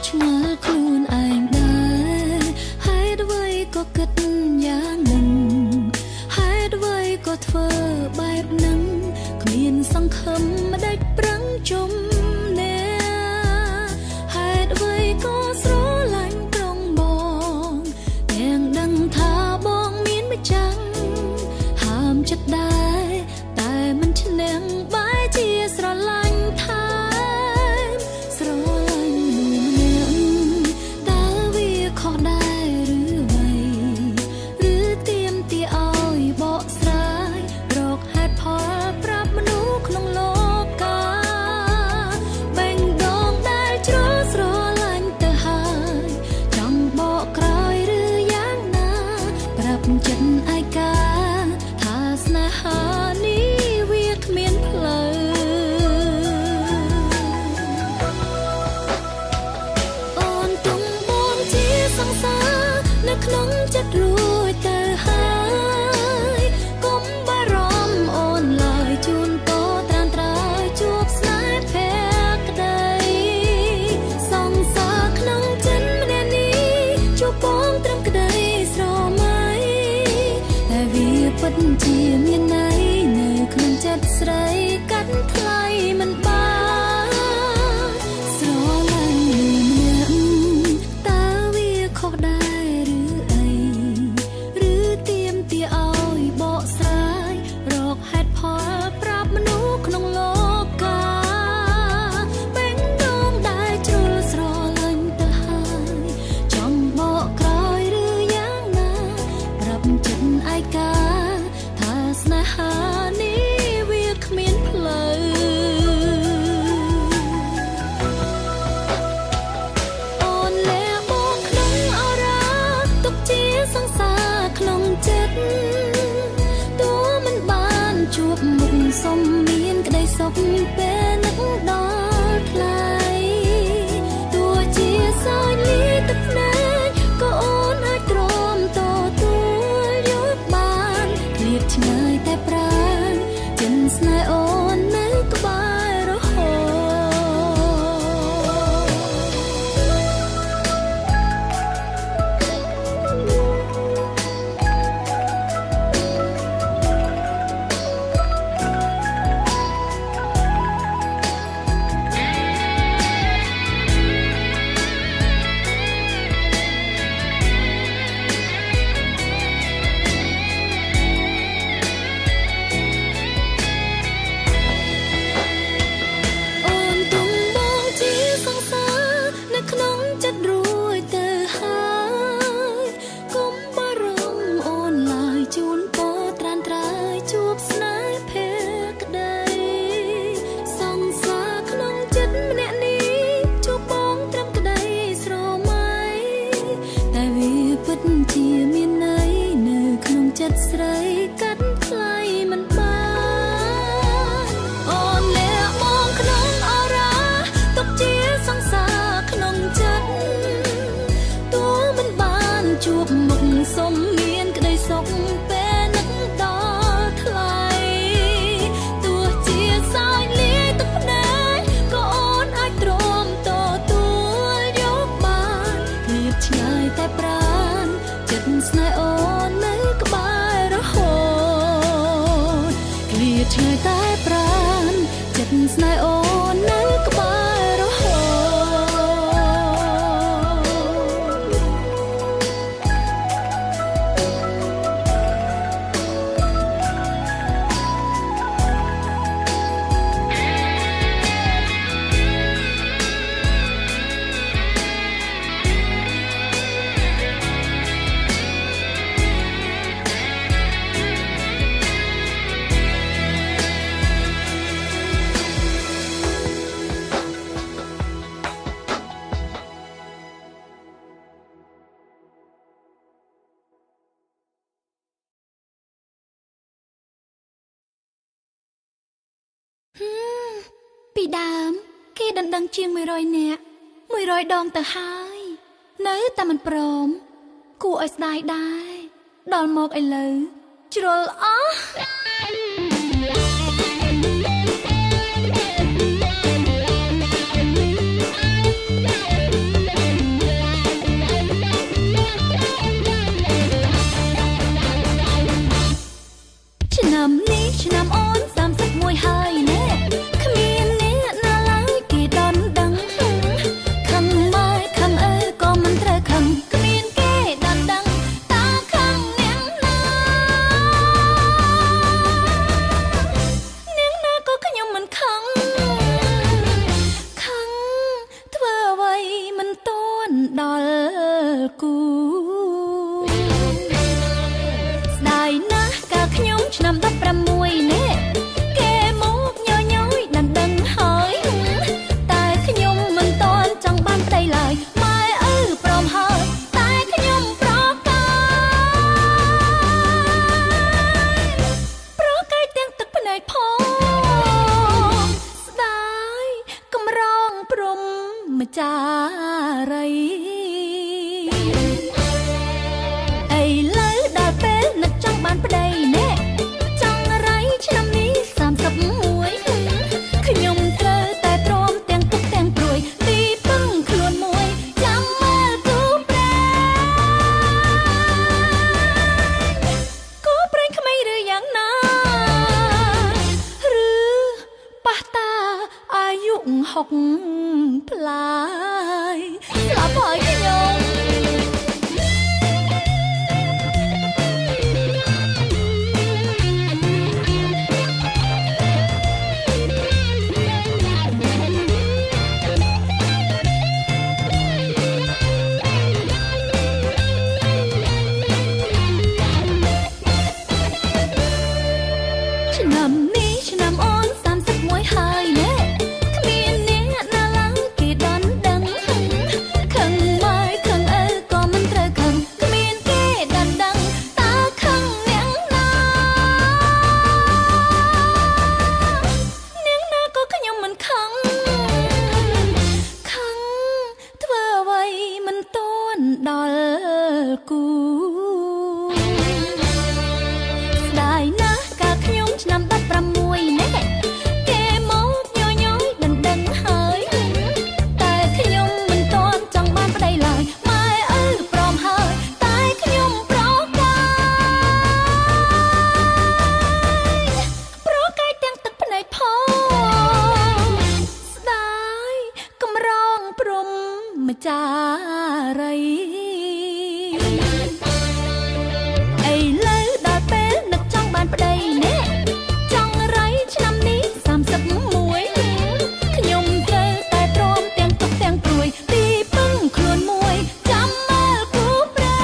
ឆ្ងល់ខ្លួនឯងដែរហេតុអ្វីក៏គិតយ៉ាងនឹងហេតុអ្វីក៏ធ្វើបែបហ្នឹងគ្មានសង្ឃឹមមិនដេចប្រឹងជុំនេហេតុអ្វីក៏ស្រឡាញ់ត្រង់បងទាំងដឹងថាបងមានម្ចាស់ហាមចិត្តដែរតែមិនឈ្នះបែរជាស្រឡាញ់ថាស្រឡាញ់មនុស្សម្នាក់តើវាខុសដែរឬអ្វីឬទៀមទាឲ្យបកស្រាយរកហេតុផលប្រាប់មនុស្សក្នុងលោកកាបែងដងដែលជ្រុលស្រឡាញ់ទៅហើយចង់បកក្រោយឬយ៉ាងណាប្រាប់ចិត្តឯកាថាស្នេហានេះវាគ្មានផ្លូវអូនទុំបងជាសង្សារនៅក្នុងចិត្តរួចទៅហើយកុំបារម្ភអូនឡើយជូនតត្រានត្រើយជួបស្នេហ៍ភក្តីសង្សារក្នុងចិត្តម្នាក់នេះជួបបងត្រឹមក្តីស្រមៃតែវាពិតជាមានន័យនៅក្នុងចិត្តស្រីកាត់ថ្លៃមិនបានស្រឡាញ់ម្នាក់តើវាខុសដែរឬអីឬទៀមទាឲ្យបកស្រាយរកហេតុផលប្រាប់មនុស្សក្នុងលោកកាបែងដងដែលជ្រុលស្រឡាញ់ទៅហើយចង់បកក្រោយឬយ៉ាងណាប្រាប់ចិត្តឯកាថាស្នេហានេះវាគ្មានផ្លូវអូនលែបងក្នុងអរ៉ាទុកជាសង្សារក្នុងចិត្តតួមិនបានជួបមុខសុំមានក្តីសុខពេលនឹកដល់ថ្លៃតួជាសោយលីទឹកភ្នែកក៏អូនអាចទ្រាំតទួលយកបានឃ្លាតឆ្ងាយតែប្រាណចិនស្នេហ៍អូននៅក្បែររហូតអូនទុំបងជាសង្សារនៅក្នុងចិត្តរួចទៅហើយកុំបារម្ភអូនឡើយជូនពរត្រានត្រើយជួបស្នេហ៍ភក្តីសង្សារក្នុងចិត្តម្នាក់នេះជួបបងត្រឹមក្តីស្រមៃតែវាពិតជាមានន័យនៅក្នុងចិត្តស្រីកាត់ថ្លៃមិនបានអូនលែបងក្នុងអរ៉ាទុកជាសង្សារក្នុងចិត្តតួមិនបានជួបមុខសុំមានក្តីសុខពេលនឹកដល់ថ្លៃទោះជាសោយលាយទឹកភ្នែកក៏អូនអាចទ្រាំតទួលយកបានឃ្លាតឆ្ងាយតែប្រាណចិត្តស្នេហ៍អូននៅក្បែររហូតឃ្លាតឆ្ងាយតែប្រាណចិត្តស្នេហ៍អូននៅក្បែររហូតពីដើមគេដណ្ដឹងជាង100នាក់100ដងទៅហើយនៅតែមិនព្រមគួរឲ្យស្ដាយដែរដល់មកឥឡូវជ្រុលអស់ ម្ចារីឥឡូវដល់ពេលនឹកចង់បានប្តីណែចង់រៃឆ្នាំនេះ31ខ្ញុំត្រូវតែទ្រាំទាំងទុកទាំងព្រួយទីពឹងខ្លួនមួយចាំមើលគូប្រែគូប្រែក្មេងឬយ៉ាងណាឬប៉ះតាអាយុ60ផ្លាយស្លាប់ហើយខ្ញុំឆ្នាំនេះឆ្នាំអូន31ហើយណែគ្មានអ្នកណាឡើងគេដន់ដឹងខឹងម៉ែខឹងឪក៏មិនត្រូវខឹងគ្មានគេដន់ដឹងតើខឹងអ្នកណាអ្នកណាក៏ខ្ញុំមិនខឹងខឹងធ្វើអ្វីមិនទាន់ដល់គូស្ដាយណាស់កាលខ្ញុំឆ្នាំ16ណែគេមកញយយដណ្ដឹងហើយតែខ្ញុំមិនទាន់ចង់បានប្តីឡើយម៉ែឪព្រមហើយតែខ្ញុំប្រកាយទាំងទឹកភ្នែកផងស្ដាយកំរងព្រំម្ចារីឥឡូវដល់ពេលនឹកចង់បានប្តីណែចង់រៃឆ្នាំនេះ31ខ្ញុំត្រូវតែទ្រាំទាំងទុកទាំងព្រួយទីពឹងខ្លួនមួយចាំមើលគូប្រែ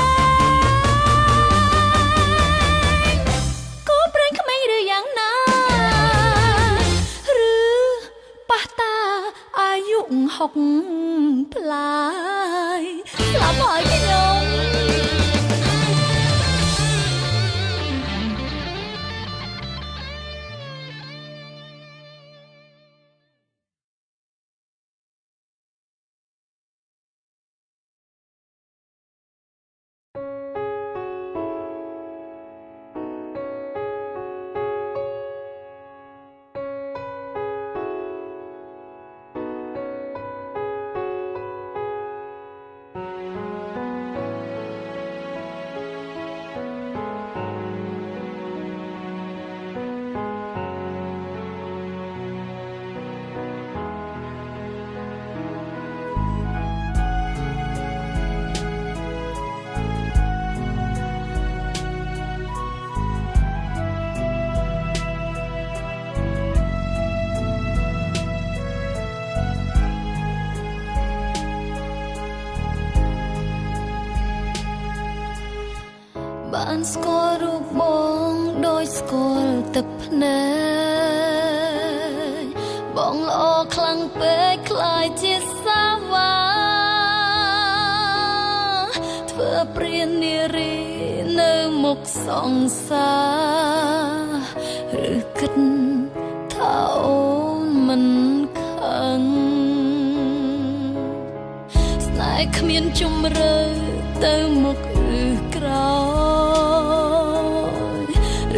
គូប្រែក្មេងឬយ៉ាងណាឬប៉ះតាអាយុ60ផ្លាយស្លាប់ហើយខ្ញុំ បានស្គាល់រូបបងដោយស្គាល់ទឹកភ្នែកបងល្អខ្លាំងពេកខ្លាយជាសាវ៉ាធ្វើព្រាននារីនៅមុខសង្សារឬគិតថាអូនមិនខឹងស្នេហ៍គ្មានជំរឿទៅមុខឬក្រោយ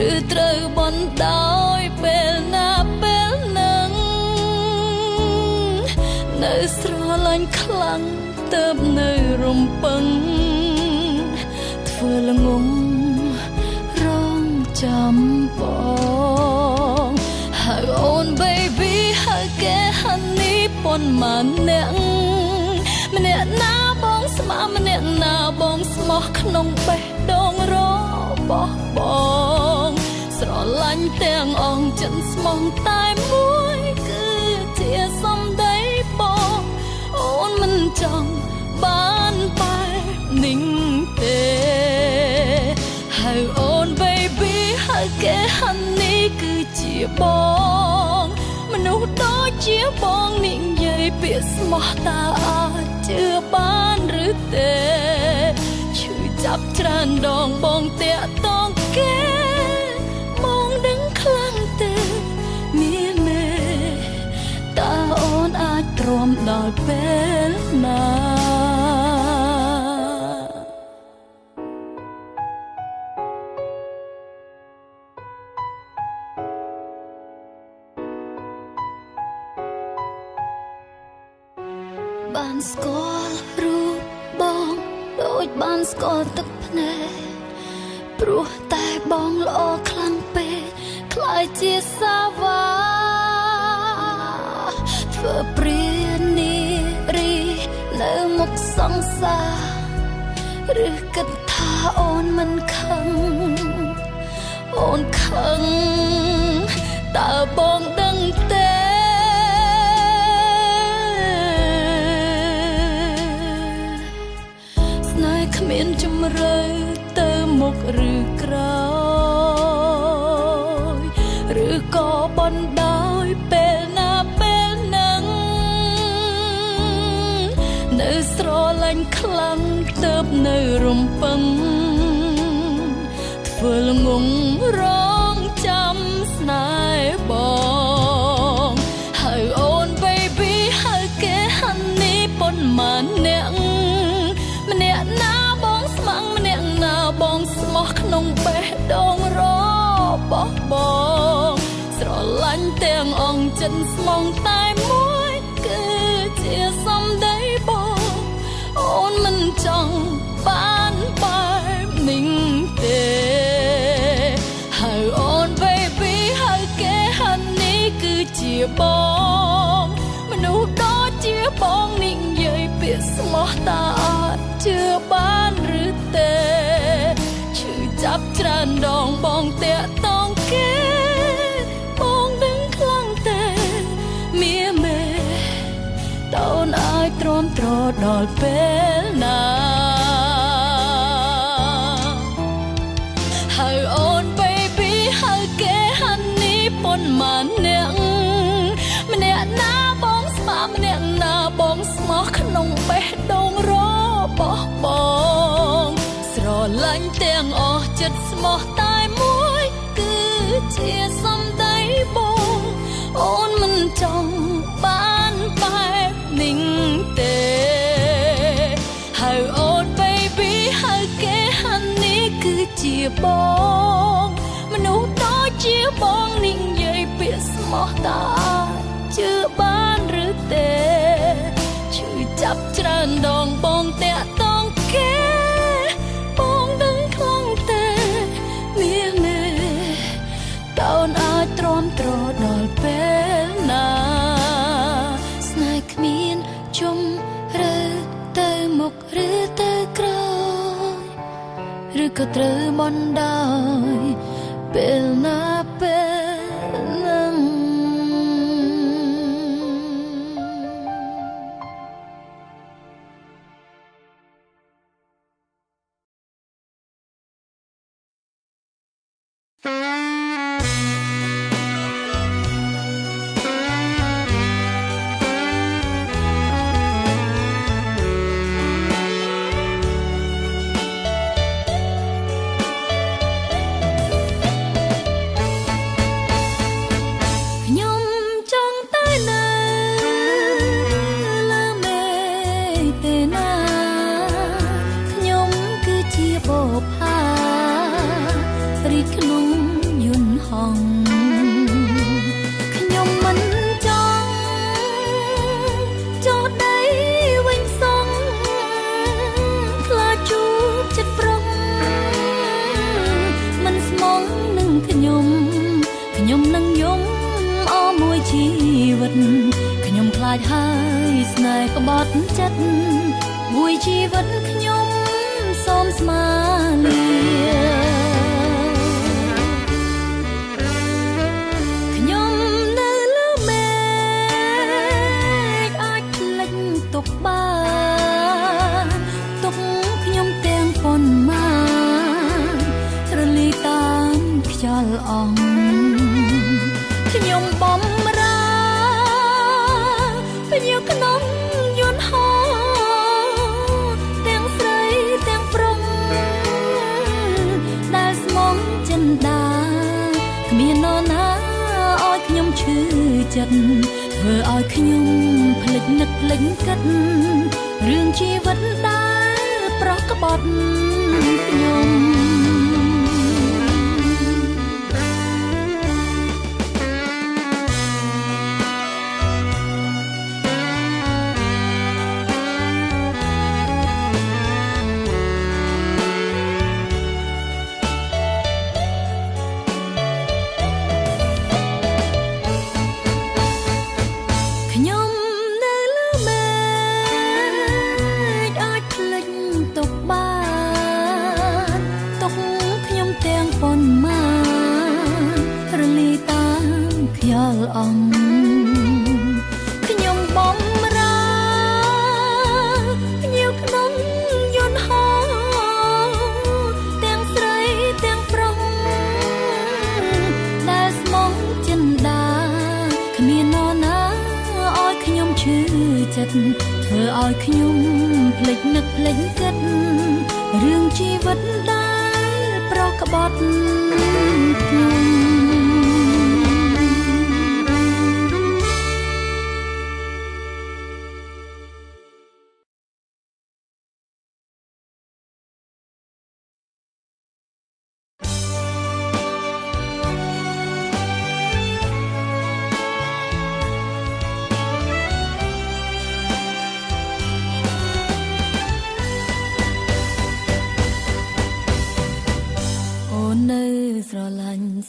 ឬត្រូវបណ្ដោយពេលណាពេលនឹងនៅស្រឡាញ់ខ្លាំងទៅនៅរំពឹងធ្វើល្ងងរងចាំបងហើយអូន baby ហើយគេហានីប៉ុន្មានអ្នកម្នាក់ណាបងស្មាម្នាក់ណាបងស្មោះក្នុងបេះដូងរបស់បងស្រឡាញ់ទាំងអងចិនស្មងតែមួយគឺជាសំដីបងអូនមិនចង់បានបែបនេះទេហើយអូន baby ហើយគេហានេះគឺជាបងមនុស្សដូចជាបងនិយាយពាក្យស្មោះតើអាចជឿបានឬទេឈឺចាប់ច្រើនដងបងតាក់តងគេបងដឹងខ្លាំងទេមានទេតើអូនអាចទ្រាំដ ដល់ពេលណាបានស្គាល់រូបបងដូចបានស្គាល់ទឹកភ្នែកព្រោះតែបងល្អខ្លាំងពេកខ្លាយជាសាវ៉ាធ្វើព្រានារីនៅមុខសង្សារឬគិតថាអូនមិនខឹងអូនខឹងតើបងដឹងទេស្នេហ៍គ្មានជំរឿទៅមុខឬក្រោយឬក៏បណ្ដោយពេលណាពេលហ្នឹងនៅស្រឡាញ់ខ្លាំងទៅនៅរំពឹងធ្វើល្ងងរងចាំស្នេហ៍បងហើយអូន baby ហើយគេហាន់នេះប៉ុន្មានអ្នកម្នាក់ណាបងស្មាំងម្នាក់ណាបងស្មោះក្នុងបេះដូងរបស់បងស្រឡាញ់ទាំងអងចិនស្មងតែមួយគឺជាសម្ដីបងអូនមិនចង់បានបែបនេះទេហើយអូន baby ហើយគេហាន់នេះគឺជាបងមនុស្សដូចជាបងនិយាយពាក្យស្មោះតាអាចជឿបានឬទេឈឺចាប់ច្រើនដងបងតាក់តងគេបងដឹងខ្លាំងទេមៀមេតើអូនអាចទ្រាំទ្រដល់ពេលណាហើយអូន baby ហើយគេហាន់នេះប៉ុន្មានអ្នកម្នាក់ណាបងស្មាម្នាក់ណាបងស្មោះក្នុងបេះដូងរបស់បងស្រឡាញ់ទាំងអស់ចិត្តស្មោះតែមួយគឺជាសម្ដីបងអូនមិនចង់បានបែបនេះទេហើយអូន baby ហើយគេហាន់នេះគឺជាបងមនុស្សដូចជាបងនិយាយពាក្យស្មោះតាជឿបានឬទេឈឺចាប់ច្រើនដងបងតាក់តងគេបងដឹងខ្លាំងទេមាសមេតើអូនអាចទ្រាំទ្រដល់ពេលណាស្នេហ៍គ្មានជុំរើទៅមុខឬទៅក្រោយឬក៏ត្រូវបណ្ដោយពេលណាពេលហ្នឹង ខ្ញុំខ្លាចហើយស្នេហ៍ក្បត់ចិត្តមួយជីវិតខ្ញុំសូមស្មាលាខ្ញុំនៅលើមេឃអាចភ្លេចទុកបានទុកខ្ញុំទាំងប៉ុន្មានរលីតាមខ្យល់អងខ្ញុំបំរើពេលយកក្នុងយន្តហោទាំងស្រីទាំងប្រុសដែលស្មងចិនដាគ្មាននរណាឲ្យខ្ញុំឈឺចិត្ត ធ្វើឲ្យខ្ញុំភ្លេចនឹកភ្លេចគិតរឿងជីវិតដែលប្រកបត់ខ្ញុំ ខ្ញុំបំរើភ្ញៀវក្នុងយន្តហោះទាំងស្រីទាំងប្រុសដែលស្មងចិនដាគ្មាននរណាឲ្យខ្ញុំឈឺចិត្តធ្វើឲ្យខ្ញុំភ្លេចនឹកភ្លេចគិតរឿងជីវិតដែលប្រកបត់ខ្ញុំ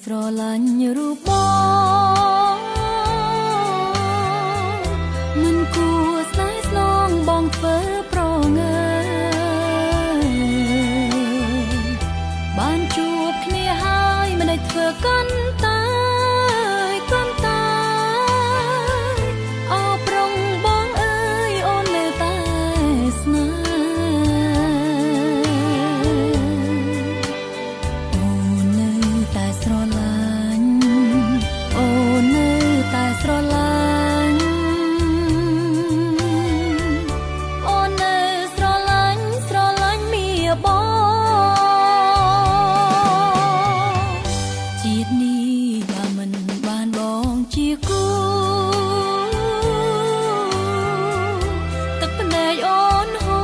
ស្រឡាញ់រូបបងមិនគួរស្នេហ៍ស្នងបងធ្វើប្រងើបានជួបគ្នាហើយមិនได้ធ្វើកាន់តែកាន់តែអោប្រងបងអើយអូននៅតែស្នេហ៍ ស្រឡាញ់អូននៅស្រឡាញ់ស្រឡាញ់មីបងជាតិនេះបើមិនបានបងជាគូទឹកភ្នែកអូនហូ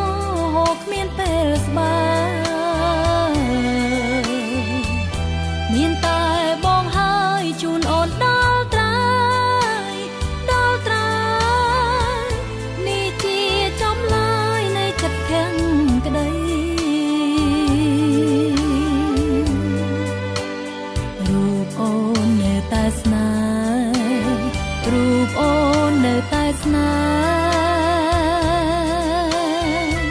រគ្មានពេលស្បើមានតែបងហើយជូនអូនដល់ រូបអូននៅតែស្នេហ៍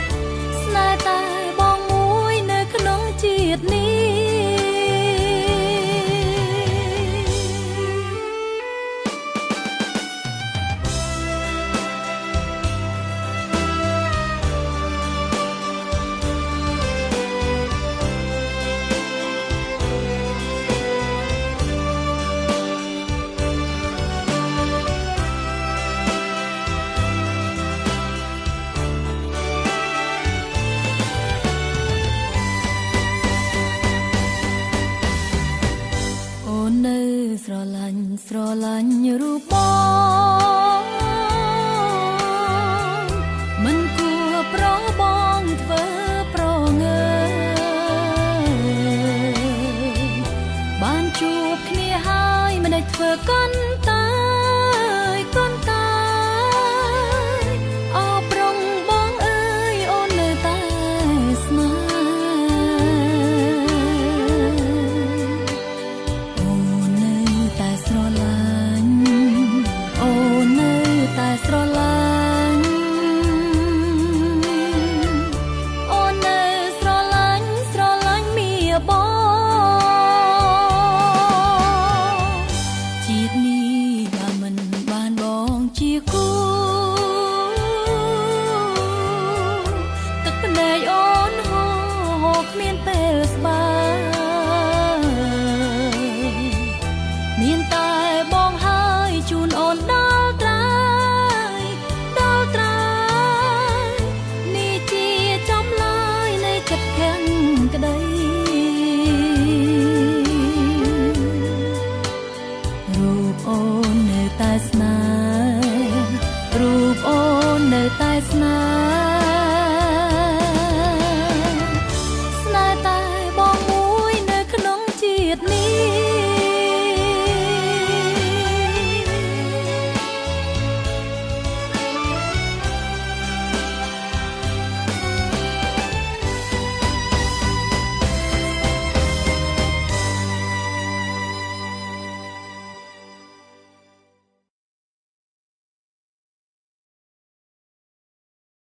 ស្នេហ៍តែបងមួយនៅក្នុងជាតិនេះ ស្រឡាញ់រូបបងមិនគួរប្របងធ្វើប្រងើបានជួបគ្នាហើយមិនได้ធ្វើកាន់តែកាន់តែអោប្រងបងអើយអូននៅតែស្នេហ៍ ស្រឡាញ់ ស្នេហ៍